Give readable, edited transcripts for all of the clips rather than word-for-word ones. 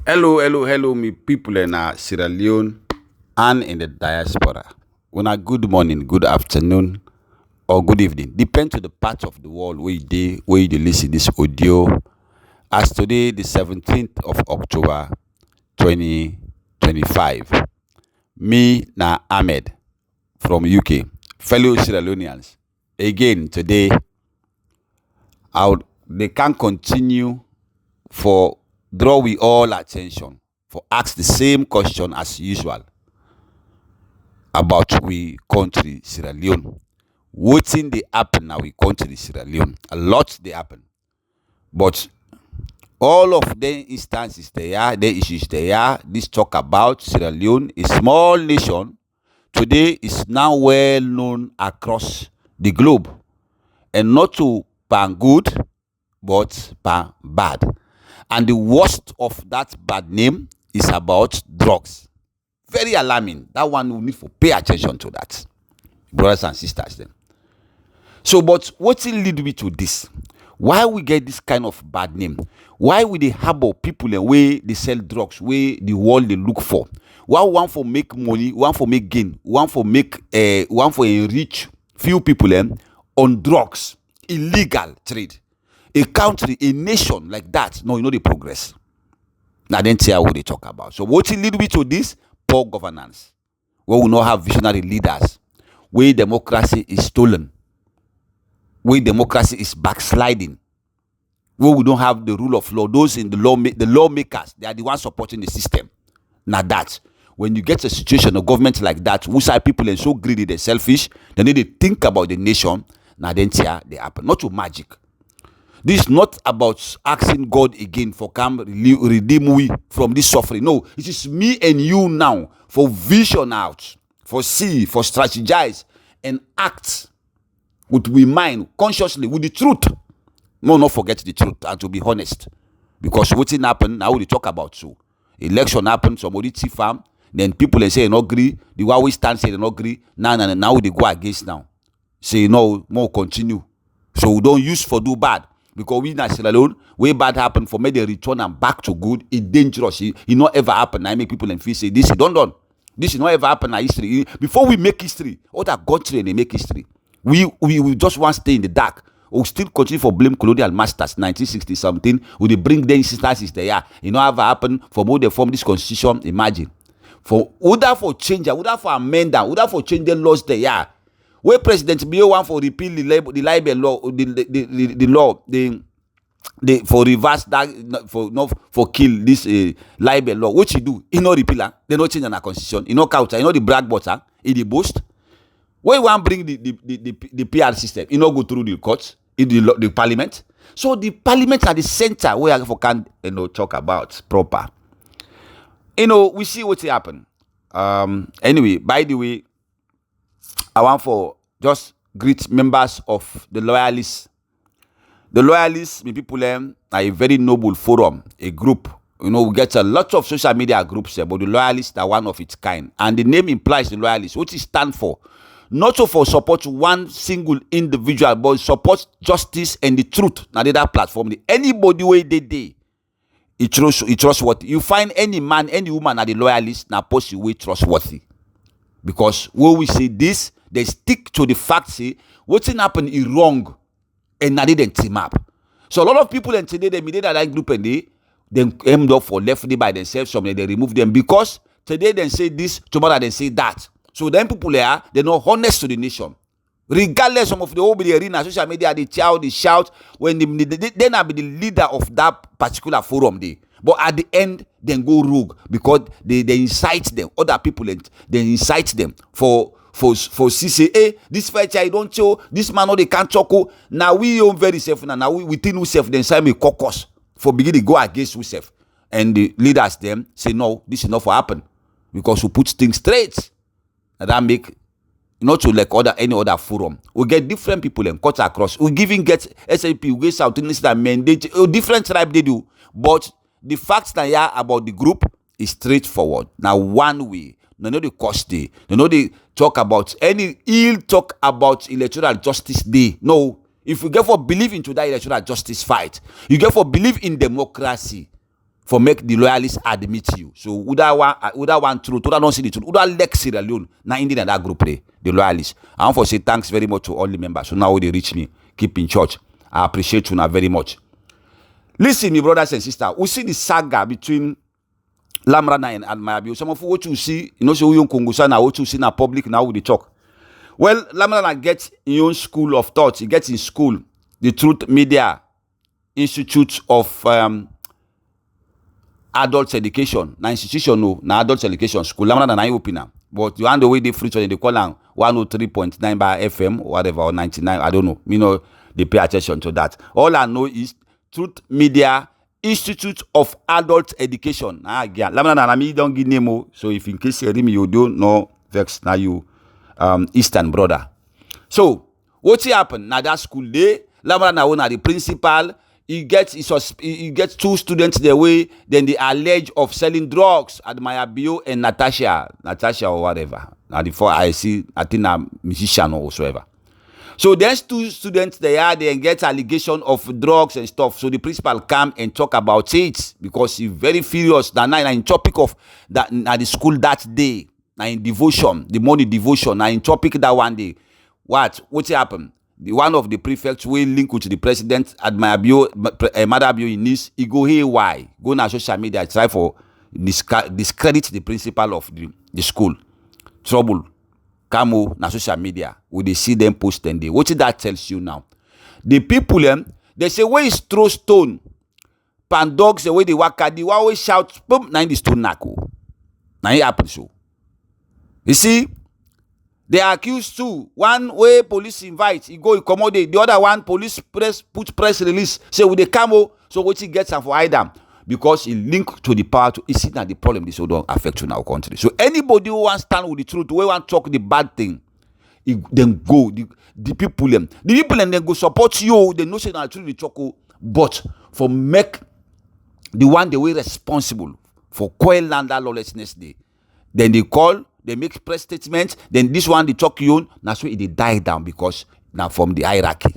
Hello, me people in Sierra Leone and in the diaspora. Una good morning, good afternoon, or good evening. Depend to the part of the world where you dey listen this audio. As today, the 17th of October, 2025. Me na Ahmed from UK, fellow Sierra Leoneans. Again today, they can continue for draw we all attention for ask the same question as usual about we country Sierra Leone. Wetin dey happen na we country Sierra Leone? A lot dey happen, but all of the instances the issues this talk about Sierra Leone, a small nation, today is now well known across the globe, and not to pan good, but pan bad. And the worst of that bad name is about drugs. Very alarming. That one we need to pay attention to that, brothers and sisters. Then. So, but what will lead me to this? Why we get this kind of bad name? Why we dey harbor people and way they sell drugs, where the world they look for? One for make money, one for make gain, one for enrich few people on drugs, illegal trade. A country, a nation like that, no, you know the progress. Now then tell what they talk about. So what will lead me to this? Poor governance. Where we not have visionary leaders. Where democracy is stolen. Where democracy is backsliding. Where we don't have the rule of law. Those in the lawmakers, they are the ones supporting the system. Now that when you get a situation, a government like that, who side people are so greedy, they're selfish, they need to think about the nation. Now then tell they happen. Not to magic. This is not about asking God again for come redeem we from this suffering. No, it is me and you now for vision out, for see, for strategize and act with we mind consciously with the truth. No, not forget the truth and to be honest. Because what's happen now we talk about so. Election happen, somebody see farm, then people they say they not agree, the one we stand say they not agree. Now they go against now. Say no, more continue. So we don't use for do bad. Because we in Sierra Leone, way bad happen for me, they return and back to good. It's dangerous. It not ever happen. I make people and feel say this is done. This is not ever happen in history. Before we make history, other country and they make history. We just want to stay in the dark. We still continue for blame colonial masters. 1960 something. We they bring the instances there. You know ever happen for more they form this constitution. Imagine for order for change, order for amend, order for change the laws there. Where President Bio want for repeal the libel law, the law, for reverse that for kill this libel law. What you do? You know repeal, they no change in our constitution. You know counter, you know the brag butter, in the boast. Where you want bring the PR system, you know go through the courts, in the parliament. So the parliament at the center where I can talk about proper. We see what happen. Anyway, by the way. I want for just greet members of the loyalists. The loyalists, people are a very noble forum, a group. We get a lot of social media groups here, but the loyalists are one of its kind. And the name implies the loyalists. What it stands for? Not so for support one single individual, but support justice and the truth. Now that platform, anybody way they it trustworthy. You find any man, any woman at the loyalist, now post you way trustworthy. Because when we say this, they stick to the fact, say, what's happened is wrong, and now they didn't team up. So a lot of people and today, they made that group and they end up for left by themselves, some they remove them because today they say this, tomorrow they say that. So then people they're not honest to the nation. Regardless of the whole arena, social media, they shout, when they not be the leader of that particular forum day. But at the end, then go rogue because they incite them, other people, and they incite them for CCA. This fight I don't show, this man no they can't talk. Now we own very safe now we within ourselves then sign a caucus for beginning to go against ourselves. And the leaders them say no, this is not for happen because we put things straight. And that make not to like any other forum. We get different people and cut across. We get SAP, we get South Indian mandate, different tribe they do, but the facts that about the group is straightforward. Now, one way, they know the cost day. They know they talk about any ill talk about electoral justice day. No, if you get for believe into that electoral justice fight, you get for believe in democracy. for make the loyalists admit you. So Uda one truth, Uda don't see the truth. Uda like Sierra Leone. Now Indian and that group play, the loyalists. I want to say thanks very much to all the members. So now they reach me, keep in church. I appreciate you now very much. Listen, my brothers and sisters, we see the saga between Lamrana and Mayabio. Some of what you see, you know, so you Kongosa now, what you see in public now with the talk. Well, Lamrana gets in your school of thought. He gets in school, the Truth Media Institute of Adult Education. Na institution no, na adult education school. Lamrana na open now. But you hand the way they free they call am 103.9 by FM, whatever, or 99, I don't know. You know, they pay attention to that. All I know is Truth Media Institute of Adult Education. Yeah. Lamrana na me don't give name. So if in case you hear me, you don't know, vex now you Eastern brother. So what happened? Now that school day, Lamrana na the principal. He gets two students the way. Then they allege of selling drugs at Mayabio and Natasha or whatever. Now before I see, I think a musician or whatsoever. So there's two students there. They get allegation of drugs and stuff. So the principal come and talk about it because he's very furious. That night, in topic of that at the school that day, now in devotion, the morning devotion, now in topic that one day. What happened? One of the prefects will link with the president at Madabio in Nice. He go here why? Go on social media, try for discredit the principal of the school. Trouble. Come na social media. We they see them post and they. What that tells you now? The people they say where is throw stone. Pan dogs the way they walk at the always shout boom, na in the stone nako. Na it happen so. You see? They are accused too. One way police invite, he go accommodate. The other one, police put press release. Say with the camo, so what he gets and for Idam. Because he link to the power to see that the problem this don't affect you in our country. So anybody who wants to stand with the truth, who want to talk the bad thing, then go. The people then go support you, the notion that truth the talk, but for make the one the way responsible for coil land lawlessness day. Then they call. They make press statements. Then this one they talk you. That's why they die down because now from the hierarchy.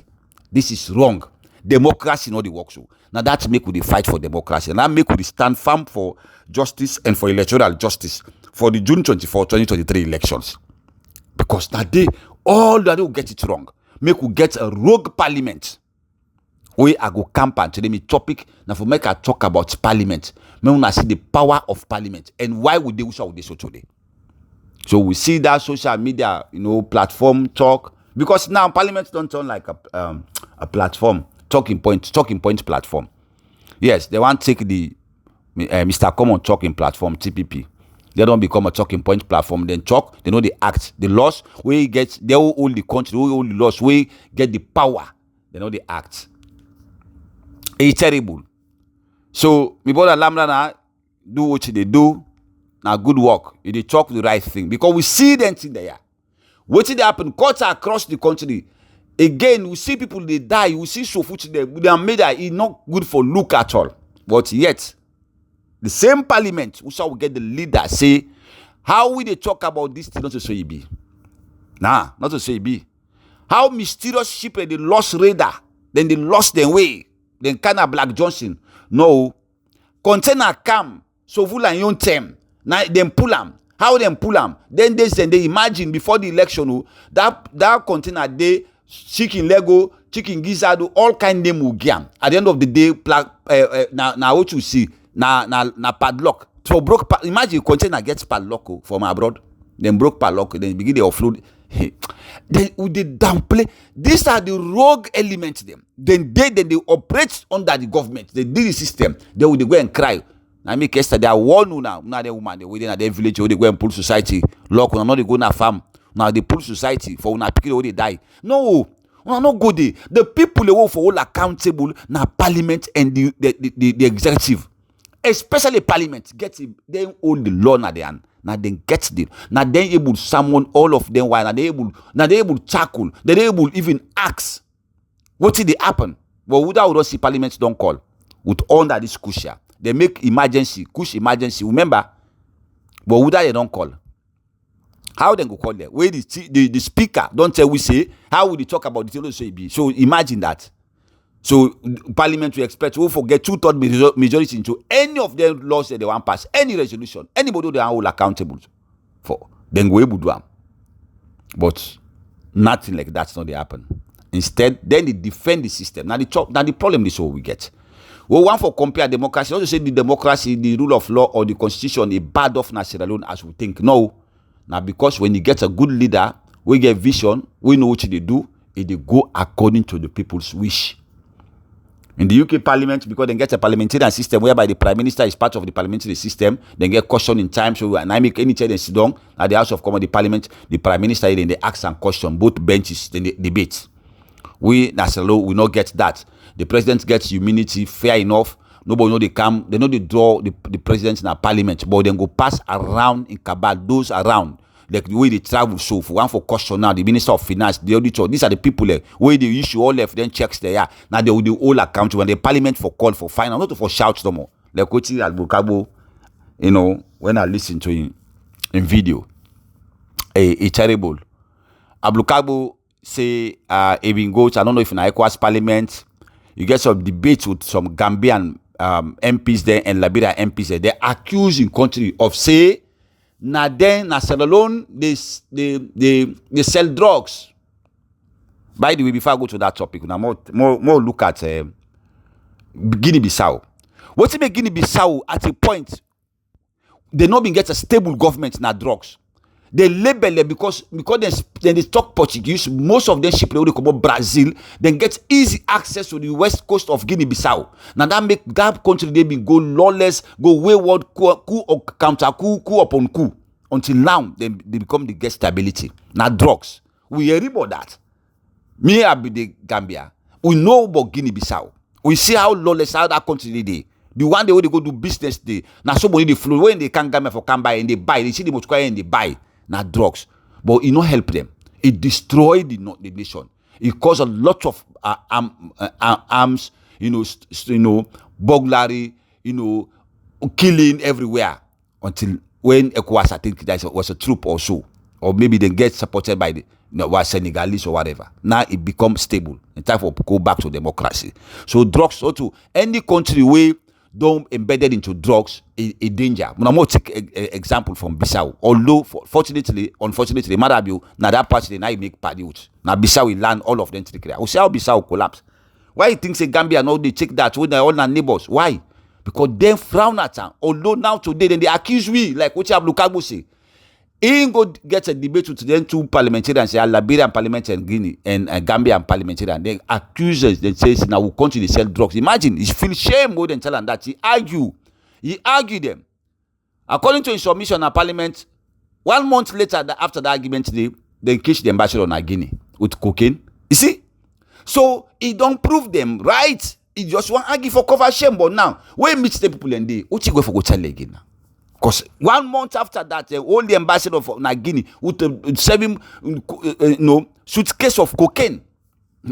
This is wrong. Democracy not the work so. Now that make we fight for democracy. And that make we stand firm for justice and for electoral justice for the June 24, 2023 elections. Because that day all that will get it wrong. Make we get a rogue parliament. We I go campaign today me topic now for make I talk about parliament. Me wanna see the power of parliament and why would they so today. So we see that social media, platform talk because now parliament don't turn like a platform, talking point platform. Yes, they want to take the Mr. Common talking platform TPP. They don't become a talking point platform. Then talk, they know the act, the laws. We get they will hold the country, we hold the laws. We get the power. They know the act. It's terrible. So my brother Lamrana do what they do. Now good work. They talk the right thing because we see them in there. What did happen? Cuts across the country. Again, we see people they die. We see so much they are made that it's not good for look at all. But yet, the same parliament, we shall get the leader say, how will they talk about this thing? Not to say it be. Nah, not to say it be. How mysterious ship they lost radar, then they lost their way. Then kind of Black Johnson. No. Container come, so full and young term. Now them pull them. How them pull them? Then they imagine before the election that container they chicken Lego, chicken gizzard, all kind name will get. At the end of the day, now what you see, na padlock. So imagine container gets padlock from abroad, then broke padlock, then begin to offload. Then would they downplay? These are the rogue elements. Then they operate under the government. They do the system. They would go and cry. I make yesterday I warn you now. Now the woman they within their village where they go and pull society. Lock now they go na farm. Now they pull society for una pick where they die. No, una not go there. The people they work for all accountable na parliament and the executive, especially parliament. Get it, they hold the law na their hand. Now they get the now they able to summon all of them while they able to tackle. They able even ask what did they happen. But without us see parliament don't call with under this crucial. They make emergency, push emergency. Remember, but without they don't call. How they go call there? Where the speaker don't tell we say how would they talk about the thing say be? So imagine that. So Parliament will expect we forget 2/3 majority into any of them laws that they want pass, any resolution, anybody they are all accountable for. Then we will do them. But nothing like that's not they happen. Instead, then they defend the system. Now the problem is what we get. We want for compare democracy, not to say the democracy, the rule of law, or the constitution is bad off Sierra Leone as we think. No. Now because when you get a good leader, we get vision, we know what they do, they go according to the people's wish. In the UK Parliament, because they get a parliamentarian system whereby the Prime Minister is part of the parliamentary system, they get question in time. So when I make any change, they sit down at the House of Commons, the Parliament, the Prime Minister, then they ask and question, both benches, then they debate. We, Sierra Leone, will not get that. The President gets immunity, fair enough. Nobody know they come, they know they draw the President in a Parliament, but then go pass around in cabal, those around. Like the way they travel, so for one for caution now, the Minister of Finance, the auditor, these are the people there, where they issue all left, then checks there. Now they will do all account when the Parliament for call for final, not for shout no more. Like what Albukabo, when I listen to him in video, a terrible. Ablukabo say, even goes, I don't know if in ECOWAS Parliament, you get some debates with some Gambian MPs there and Liberia MPs there. They accuse in country of say, na Sierra Leone, they sell drugs. By the way, before I go to that topic, now more look at Guinea-Bissau. What's it make Guinea-Bissau at a point they not been get a stable government na drugs. They label it because they talk Portuguese. Most of them ship they come from Brazil. Then get easy access to the west coast of Guinea-Bissau. Now that make that country they been go lawless, go wayward, coup or counter coup upon coup. Until now they become the get stability. Now drugs. We hear about that. Me I be the Gambia. We know about Guinea-Bissau. We see how lawless how that country they. The one day when they go do business day. Now somebody they flow when they can't Gambia for can buy and they buy. They see the most and they buy. Now drugs, but it not help them. It destroyed the nation. It caused a lot of arms, burglary, killing everywhere. Until when ECOWAS, I think that was a troop or so, or maybe they get supported by the Senegalese or whatever. Now it becomes stable. In time for go back to democracy. So drugs, so to any country where don't embedded into drugs a danger. I'm going to take an example from Bissau. Although, unfortunately, Madabu, now that part they now make party with. Now Bissau will land all of them to the clear. We see how Bissau collapse. Why you think say Gambia now they take that when they're all our neighbors? Why? Because they frown at them. Although now today then they accuse we like what Lukaku say. He go get a debate with them two parliamentarians, Liberian parliamentary and Guinea and Gambian parliamentary, and they accuse us. They say now we continue to sell drugs. Imagine he feel shame more than tell them that he argue them. According to his submission at Parliament, 1 month later after the argument, they catch the ambassador on Guinea with cocaine. You see, so he don't prove them right. He just want argue for cover shame. But now when meet the people and they, what you go for go tell again now? Because 1 month after that, all the ambassador for Guinea with 7 suitcase of cocaine.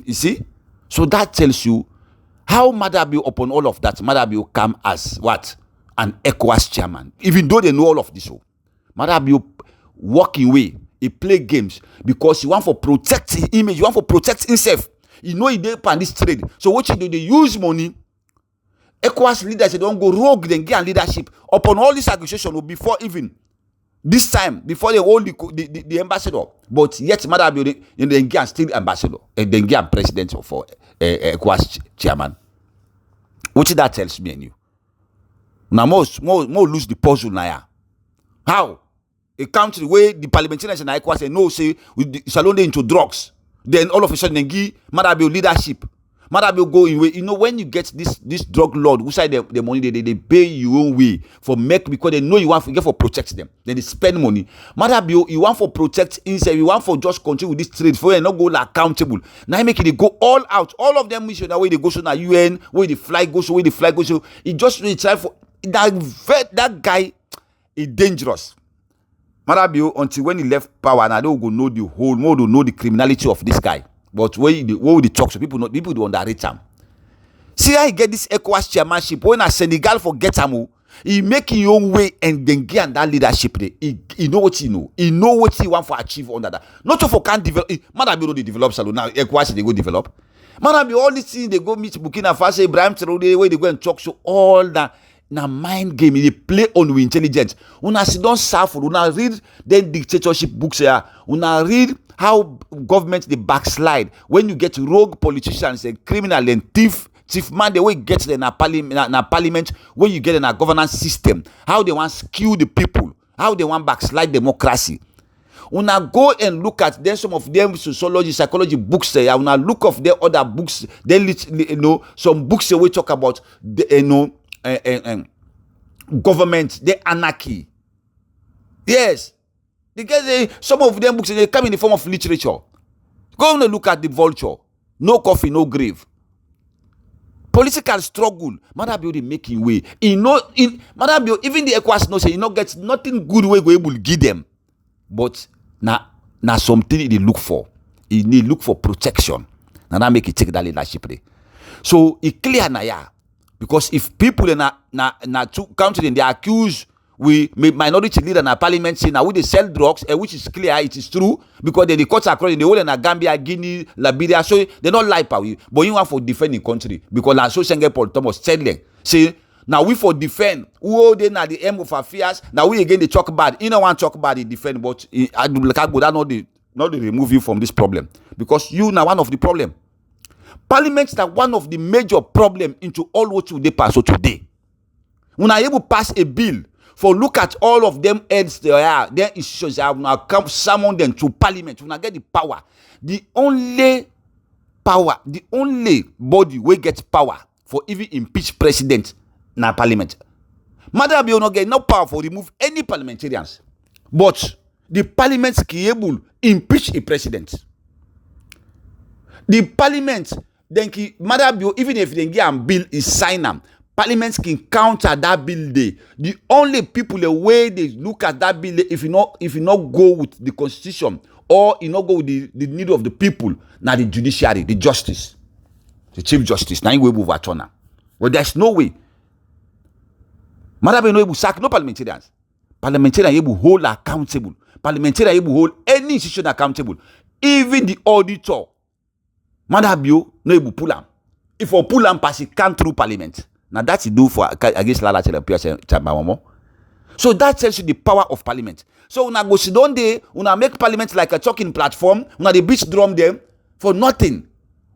You see? So that tells you how Madabu upon all of that, Madabu come as what? An ECOWAS chairman. Even though they know all of this. Madabu walking away. He play games because he want for protect his image. He want for protect himself. He know he dey pan this trade. So what you do, they use money. ECOWAS leaders, they don't go rogue, then get leadership upon all this accusation before even this time, before they hold the ambassador. But yet, Madabu, they get still ambassador, and then get president for ECOWAS chairman. What that tells me and you? Now, more lose the puzzle now. How? A country where the parliamentarians and ECOWAS say no, say it's alone into drugs. Then all of a sudden, they give Madabu leadership. Madabu go in way. You know, when you get this drug lord who side the money, they pay your own way for make because they know you want to get for protect them. Then they spend money. Madabu, you want for protect himself. You want for just continue with this trade for you not go like accountable. Now make it go all out. All of them mission that way they go so now UN, where the fly goes, where the fly goes. So he just really try for that guy is dangerous. Madabu until when he left power, and I don't go know the whole more to know the criminality of this guy. But when they talk to people, people do underrate him. See how he get this ECOWAS chairmanship. When a Senegal forget him, he make his own way and then get that leadership. He know what he know. He know what he want to achieve under that. Not to for can develop. Madabu they develop salon now. ECOWAS they go develop. Man, be all these things they go meet Burkina Faso, Ibrahim Traoré, where they go and talk, so all that na mind game, they play on with intelligence. Una sit down suffer, una read then dictatorship books here, una read how government they backslide when you get rogue politicians and criminal and thief man, the way get in a parliament, when you get in a governance system, how they want skew the people, how they want backslide democracy. Una go and look at then some of them sociology, psychology books there. Una look of their other books. Then some books we talk about the, government, the anarchy. Yes, because some of them books they come in the form of literature. Go and look at the Vulture. No coffee, no grave. Political struggle, Madabio they making way. Madabio even the ECOWAS no say you not get nothing good way we able to give them, but na something they look for. They look for protection. Now that make it take that leadership day. So it clear na ya, because if people in na two country they accuse we minority leader in parliament say now we they sell drugs, which is clear, it is true, because they cut across in the whole in Gambia, Guinea, Liberia, so they don't lie power. But you want for defending country because la so Senga Paul Thomas said them say now we for defend who they na the aim of affairs. Now we again they talk bad. You know want talk bad they defend, but I do like that not they remove you from this problem, because you now one of the problem. Parliament is one of the major problem into all what they pass so today. When I able pass a bill for look at all of them heads there are, their institutions have now come summon them to parliament. When I get the power, the only body will get power for even impeach president na parliament. Mother be not get no power for remove any parliamentarians, but the parliament can able impeach a president. The parliament then Mother be even if they get a bill is sign them. Parliament can counter that bill day. The only people the way they look at that bill day, if you not go with the constitution or you not go with the need of the people, now the judiciary, the justice, the chief justice, now you will overturn. Well, there's no way. Madam, no able sack no parliamentarians. Parliamentarians able hold accountable. Parliamentarians able hold any institution accountable. Even the auditor. Madam, no able pull am. If for pull am pass it can't through parliament. Now that's he do for against Lala Chambawamo. So that tells you the power of parliament. So una go sit down there, una make parliament like a talking platform, una the beach drum them for nothing.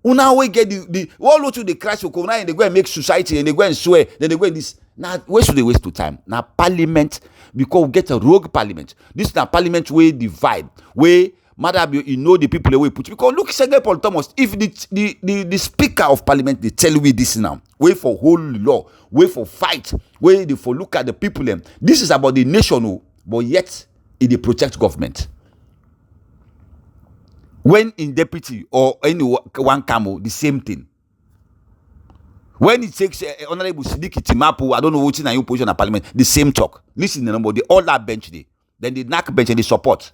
Una we get the all what to the crash of Corona and they go and make society and they go and swear, then they go and this. Now where should they waste to time? Now parliament, because we get a rogue parliament. This is a parliament where divide, where Madam, you know the people away put, because look, Senga Paul Thomas, if the speaker of parliament they tell you this now, wait for whole law, wait for fight, wait for look at the people them. This is about the nation, but yet it protect government. When in deputy or any one camo, the same thing. When it takes Honorable Sidiki Timapu, I don't know what's in your position at parliament, the same talk. Listen, number they all that bench day, then the NAC bench and the support.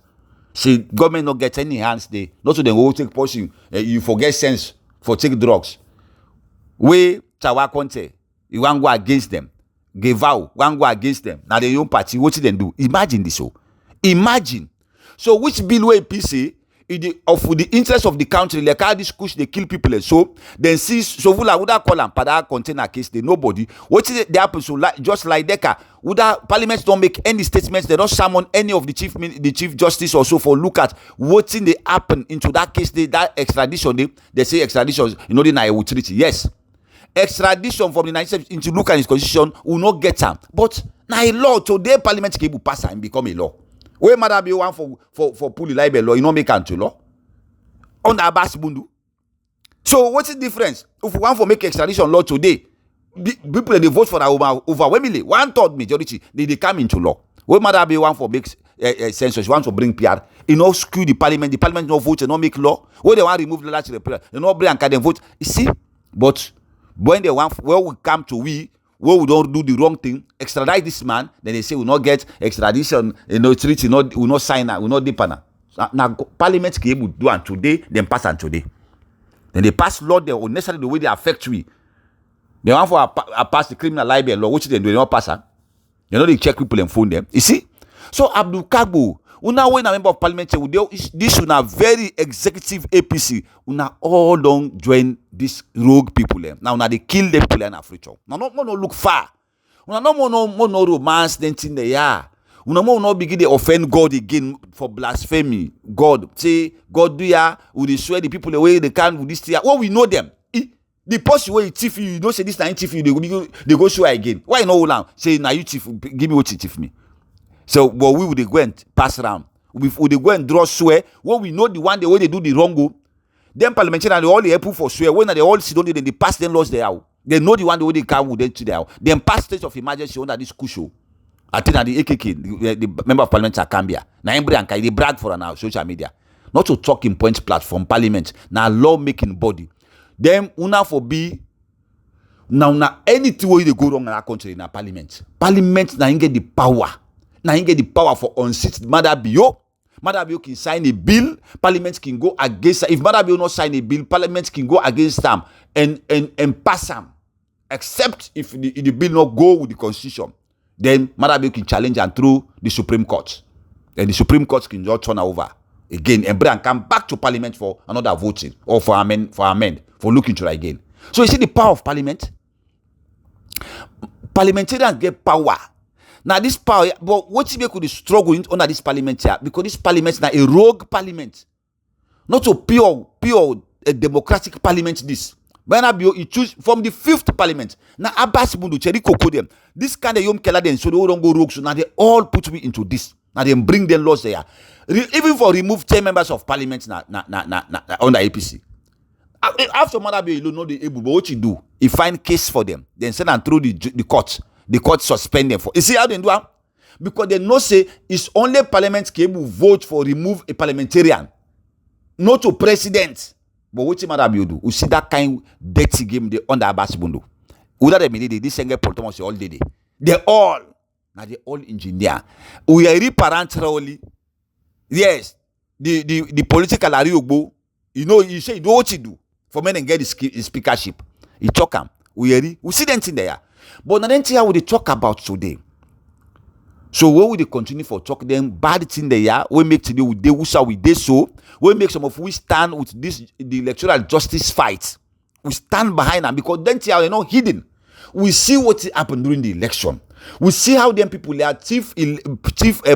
See, government not get any hands there. Not to them who take portion. You forget sense for take drugs. We Tawa Conte, you want go against them. Give out, want go against them. Now the own party, what they do? Imagine this. So, imagine. So which bill way PC of the interest of the country, like how this push they kill people and so then see so vula would call and pada container case they nobody. What is the happen so like just like Deka? Would parliament don't make any statements, they don't summon any of the chief justice or so for look at what's in the happen into that case, that extradition, they say extradition, you know, the Naiwu treaty. Yes. Extradition from the 97 into look at his constitution will not get them. But now a law today parliament can pass and become a law. Where Madam be one for pull libel law, you know make into law. On the Abbas Bundu. So what's the difference? If we want for make extradition law today, people they vote for that overwhelmingly, 1/3 majority, they come into law. Where Madam be one for make census, want to bring PR, you know, screw the parliament no vote, and no make law. Where they want to remove the last repeal, you know, bring and can vote. You see, but when they want, where we come to where we don't do the wrong thing, extradite this man, then they say we not get extradition, you know, treaty, we not sign that, we not deepen. Now parliament can able to do and today, then pass and today. Then they pass law there unnecessarily the way they affect we. They want for a pass the criminal libel law, which they do not pass. You know they check people and phone them. You see? So Abdul Kagbo, Una when a member of parliament say this una very executive APC, una all don't join this rogue people them. Now una they kill them people in Africa. Now no look far. Una no romance then thing they are. Una no begin to offend God again for blasphemy. God say God do ya will they swear the people away they can with this year. Well, we know them. The person where you thief you don't say this na thief you they go swear again. Why no now say now you thief give me what you thief me. So but we would go and pass around. We would go and draw swear. When we know the one the way they do the wrong go. Then parliamentarian they all the help for swear. When they all sit down then they pass them laws they are. They know the one the way they can with them to there. Then pass state of emergency under this cushion. I think that the AKK, the member of parliament at Cambia. Now they brag for our social media. Not to talking point platform parliament. Now law making body. Then una for be now anything where they go wrong in our country in our parliament. Parliament now get the power. Now you get the power for unseated Madabio. Madabio can sign a bill. Parliament can go against. If Madabio not sign a bill, Parliament can go against them and pass them. Except if the bill not go with the constitution, then Madabio can challenge and through the Supreme Court. Then the Supreme Court can just turn over again and come back to Parliament for another voting or for amend for looking to it again. So you see the power of Parliament. Parliamentarians get power. Now this power, but what if you could struggle under this parliament here? Because this parliament is now a rogue parliament, not a pure democratic parliament. This, when you choose from the 5th parliament. Now Abbas Bundu Cheri Koko them. This kind of yom kela them so they don't go rogue. So now they all put me into this. Now they bring them laws there. Even for remove 10 members of parliament now under APC. After Madabio, you know they able, but what you do? You find case for them, then send them through the court. The court suspend them for. You see how they do it? Because they know say it's only parliament can able vote for remove a parliamentarian, not a president. But what you matter do? You see that kind dirty game they under Abbas Bundu. Without them, this single politician all day. They all now they all engineer. We are parental. Yes, the political ariogbo. You know you say you know what you do for men and get the speakership. You talk them. We see them in there. But now then how we talk about today. So where will they continue for talk them bad thing they are? We make today with we they so we make some of we stand with this the electoral justice fight. We stand behind them because then they're not hidden. We see what happened during the election. We see how them people are thief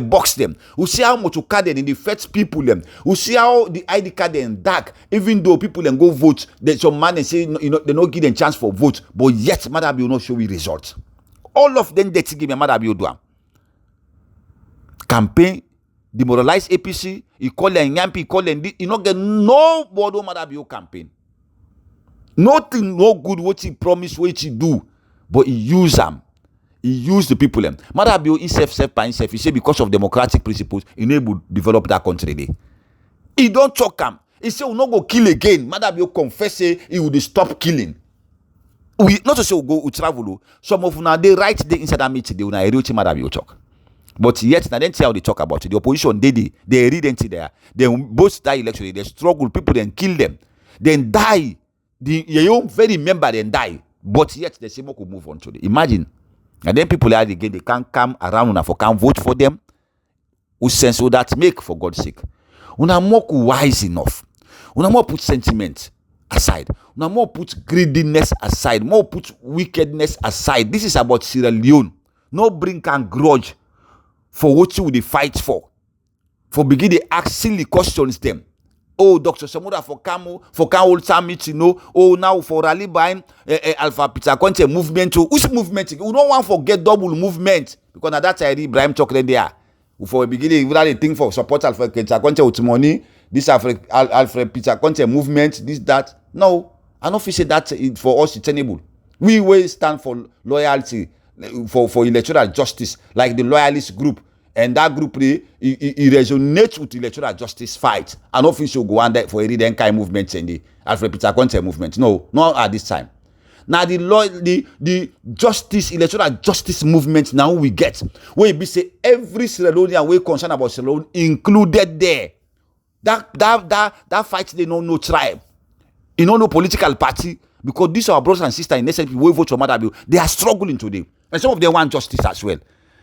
box them. We see how much card in the first people them. We see how the ID card in dark. Even though people then go vote, there's some man and say they not give them chance for vote, but yet Madam will not show you result. All of them dirty give me Madam do campaign, demoralize APC. He call them Yampi, he call them. You not get no bodo Madam campaign. Nothing, no good what he promised, what he do, but he use them. He used the people. Madabio himself by himself. He said because of democratic principles, he able develop that country. There. He don't talk him. He said we'll not go kill again. Madabio confess say he would stop killing. We not to say we'll go travel. Some of now they write the inside that meeting. They will not read Madabio talk. But yet now then see how they talk about it. The opposition they read into there. Then both die election. They struggle. People then kill them. Then die. Your own very member then die. But yet the same could move on to the imagine. And then people are again, they can't come around and can't vote for them. Who sense will that make, for God's sake? Una more wise enough. Una more put sentiment aside. Una more put greediness aside. More put wickedness aside. This is about Sierra Leone. No bring and grudge for what you will fight for. For begin to ask silly questions them. Oh, Dr. Samuda for Camo, for Camo Summit, you know. Oh, now for Rally buying Alpha Peter Conte movement. Which movement? We don't want to forget double movement. Because at that time, Ibrahim chocolate there. For beginning, without a thing for support Alpha Peter Conte with money, this Alfred Peter Conte movement, this, that. No, I don't feel say that for us it's tenable. We will stand for loyalty, for electoral justice, like the loyalist group. And that group, it resonates with the electoral justice fight. An official go on there for a Denkai movement and the Alfred Peter Conte movement. No, not at this time. Now the justice, electoral justice movement now we get. Where we say every Sierra Leonean we concerned about Sierra Leone included there. That fight they know no tribe. You know no political party. Because these are our brothers and sisters in SNP, we vote for Madabio. They are struggling today. And some of them want justice as well.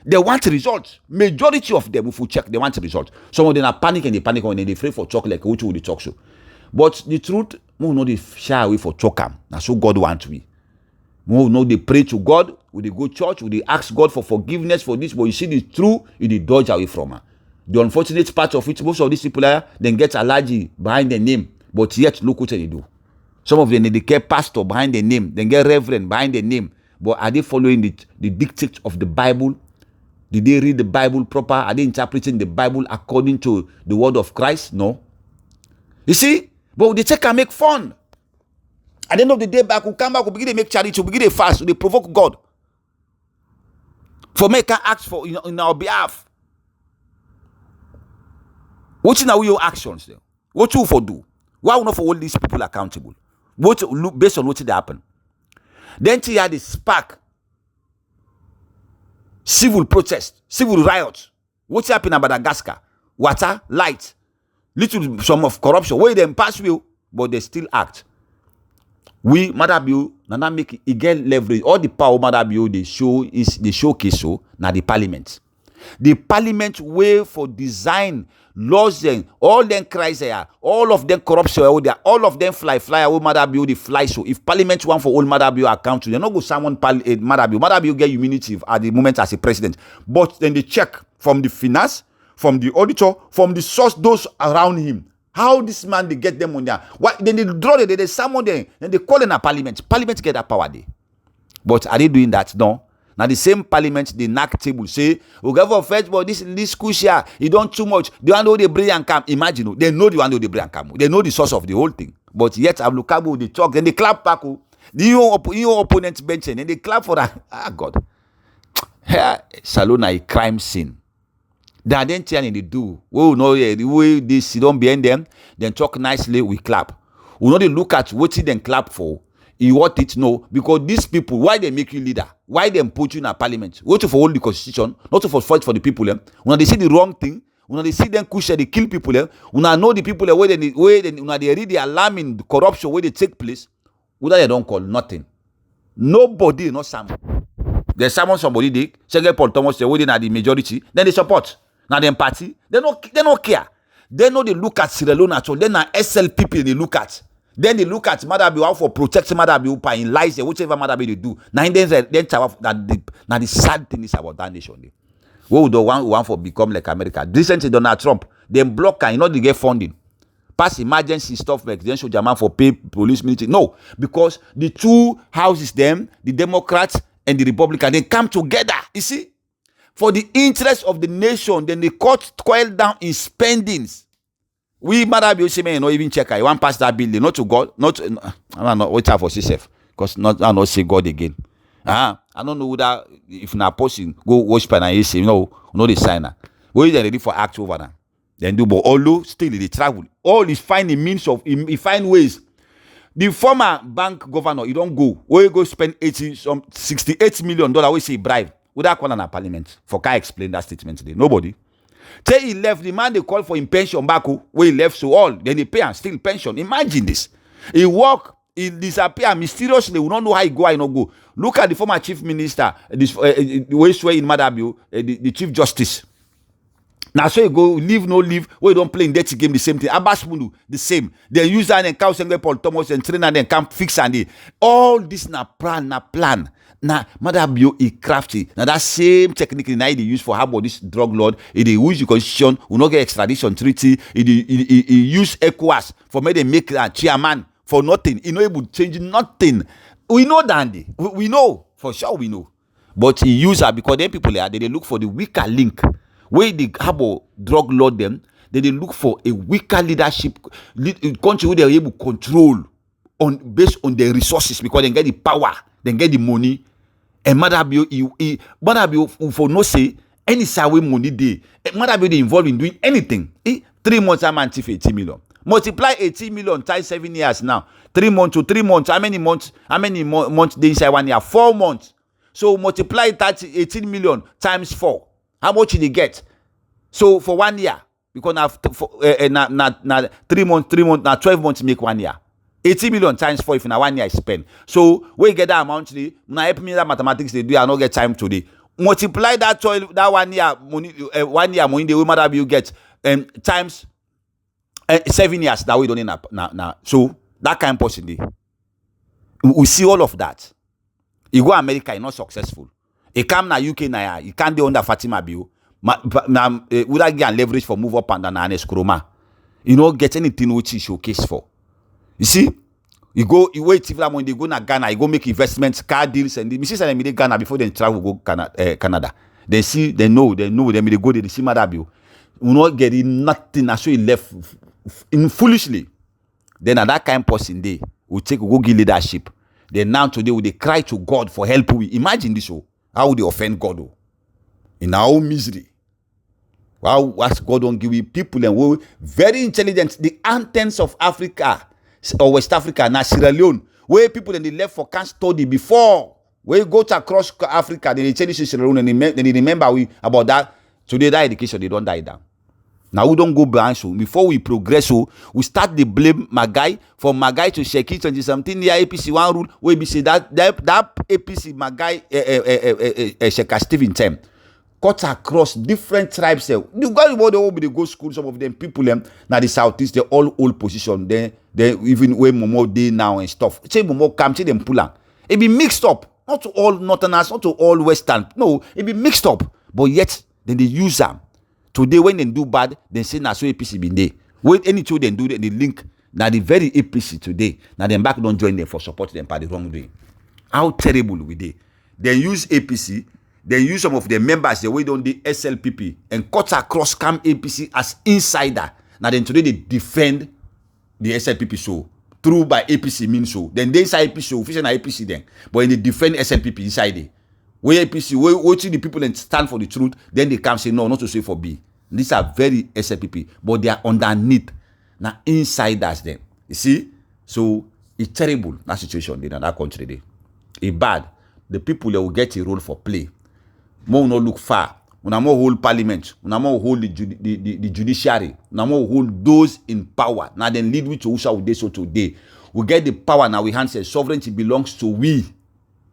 They want results. Majority of them, if we check, they want results. Some of them are panicking, they panic when they afraid for talk like which will they talk so. But the truth, we know they shy away for talk. That's so God wants we. We know they pray to God, we they go church, we they ask God for forgiveness for this, but you see the truth, you they dodge away from her. The unfortunate part of it, most of these people are then get allergy behind their name, but yet look what they do. Some of them they get pastor behind their name, then get reverend behind their name. But are they following the dictates of the Bible? Did they read the Bible proper? Are they interpreting the Bible according to the word of Christ? No. You see? But they take and make fun. At the end of the day, back, we come back, we begin to make charity, we begin to fast, we provoke God. For make an act for in our behalf. What are your actions there? What you for do? Why we not for hold these people accountable? What based on what did happen? Then you had the spark. Civil protest, civil riot. What's happening in Madagascar? Water, light, little some of corruption. Where them pass will, but they still act. We Madabio, Nana make again leverage. All the power Madabio they show is the showcase so now the parliament. The parliament way for design laws and all them cries there, all of them corruption all of them fly away Madabio they fly so. If parliament want for all Madabio account, they not go someone Madabio get immunity at the moment as a president. But then they check from the finance, from the auditor, from the source, those around him. How this man they get them on there? Why then they draw they someone there, then they call in a parliament. Parliament get that power there. But are they doing that? No. Now the same parliament, the knock table say, we go for first, but this cushion, you don't too much. They want to know the brain and come. Imagine, they know the one know the brain and come. They know the source of the whole thing. But yet, Ablukabu, they talk, then they clap back. The opponent bench, and then they clap for that. Ah, God. Here, Salona, a crime scene. They then tell they do. Oh, no, yeah, the way they sit down behind them, then talk nicely, we clap. We know they look at what they then clap for. You want it? No, because these people, why they make you leader? Why they put you in a parliament? What to hold the constitution, not to fight for the people. When they see the wrong thing, when they see them push, they kill people. When I know the people where they read the alarming corruption where they take place, whether they don't call nothing. Nobody, not someone. There's somebody they Second Paul Thomas, they're waiting at the majority, then they support. Now them party, they don't care. They know they look at Sierra Leone at all. Then now SLPP they look at. Then they look at Madabi how for protecting Madabi in lies, whichever Madabi they do. Now then the sad thing is about that nation. What would the one for become like America? Recently Donald Trump, them block and they get funding. Pass emergency stuff like presidential German for pay police military. No, because the two houses, them, the Democrats and the Republicans, they come together. You see, for the interest of the nation, then they cut coil down in spendings. We Madabi say not even check. I want pass that building, not to God, not I'm not wait for yourself, because I not say God again. I don't know that if na person go worship and say no the signer. We they ready for act over now. Then do, but although still they travel, all is find a means of he find ways. The former bank governor, he don't go. Where you go spend $68 million we say bribe. Without calling a parliament. For can explain that statement today? Nobody. Till he left, the man they call for him pension back where he left so all, then they pay and still pension. Imagine this. He walk, he disappear mysteriously. We don't know how he go, I not go. Look at the former chief minister, this way in Madabio, the chief justice. Now so you go leave, no leave, where you don't play in dirty game, the same thing. Abbas Mulu, the same. They use that and Second Paul Thomas and train and then come fix and they. All this na plan. Now, Madabio is crafty. Now that same technique now they use for how about this drug lord. They use the constitution, will not get extradition treaty. He use ECOWAS for me they make a chairman for nothing. He not able to change nothing. We know Dandy. We know for sure. We know, but he use her because then people there they look for the weaker link. Where the habo drug lord them, they look for a weaker leadership country where they're able to control based on their resources because they get the power, they get the money. And Madabio for no say any salary money they Madabio they involved in doing anything. 3 months I'm anti 80 million. Multiply 80 million times 7 years now. 3 months to 3 months. How many months they inside 1 year? 4 months. So multiply 18 million times 4. How much did they get? So for 1 year, because now 3 months, now 12 months make 1 year. 80 million times 4 if in 1 year I spend. So we get that amount today. Now help me that mathematics they do. I not get time today. multiply that toil, that 1 year money, 1 year money the way mother you get times 7 years that we don't need now. So that kind of person dey. We see all of that. He go America, he not successful. He come na UK na he can't dey under Fatima Bio. Would I get leverage for move up and down and escroma? You know, get anything which he showcase for. You see, you wait if when they go na Ghana, you go make investments, car deals, and the missus and me Ghana before they travel go Canada. They see, they know, they go they see mother bill. You not getting nothing, so he left in foolishly. Then at that kind of person day, we go give leadership. Then now today we they cry to God for help. We imagine this. How would they offend God? In our own misery. Wow, what God don't give you people and we very intelligent. The antennas of Africa or West Africa, now Sierra Leone, where people in the left for can't study before. Where you go to across Africa, then they change Sierra Leone and they remember we about that. Today that education they don't die down. Now we don't go behind so before we progress so we start the blame Magai from Magai to Sheki 20 something near APC one rule where we say that APC Magai Sheka Stephen term cut across different tribes. You got about the whole go school, some of them people them now the southeast they all old position they even where Momo day now and stuff. Say Momo come to them pull it be mixed up, not to all northerners, not to all western. No, it be mixed up, but yet then they use them. Today, when they do bad, they say na so APC been there. When any two they do, they link now the very APC today. Now them back don't join them for support them by the wrong way. How terrible we dey. They use APC, they use some of their members the way don't the SLPP and cut across scam APC as insider. Now then today they defend the SLPP so through by APC means so. Then they inside APC, official APC then, but in they defend SLPP inside it. Where APC, watching the people and stand for the truth, then they come say no, not to say for B. These are very SLPP, but they are underneath. Now insiders them. You see? So it's terrible that situation in that country there. It's bad. The people that will get a role for play. More not look far. We not more hold parliament. We not more hold the judiciary. We not more hold those in power. Now then lead we to who shall we so today. We get the power now we hand say sovereignty belongs to we.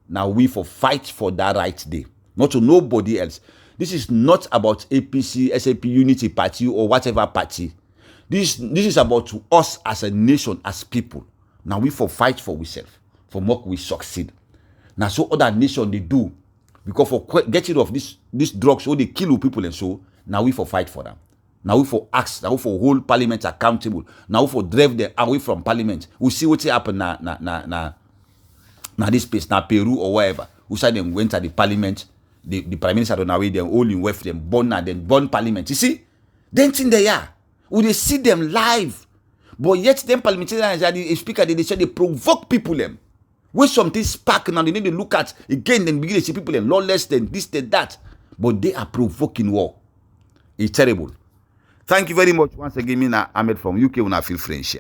Now we for fight for that right day. Not to nobody else. This is not about APC, SAP Unity Party or whatever party. This is about to us as a nation, as people. Now we for fight for ourselves, for what we succeed. Now so other nation they do, because for getting rid of this drugs, so they kill people and so, now we for fight for them. Now we for ask, now we for hold parliament accountable. Now we for drive them away from parliament. We see what happen now this place, now Peru or wherever. We saw them went to the parliament. The prime minister don't know where them all in weft them born and then born parliament. You see, then thing they are. We they see them live, but yet them parliamentarians are the speaker. They say they provoke people them. When something spark now, they need to look at again. Then begin to see people them lawless, then this, then that. But they are provoking war. It's terrible. Thank you very much once again. Me na Ahmed from UK. Una feel French.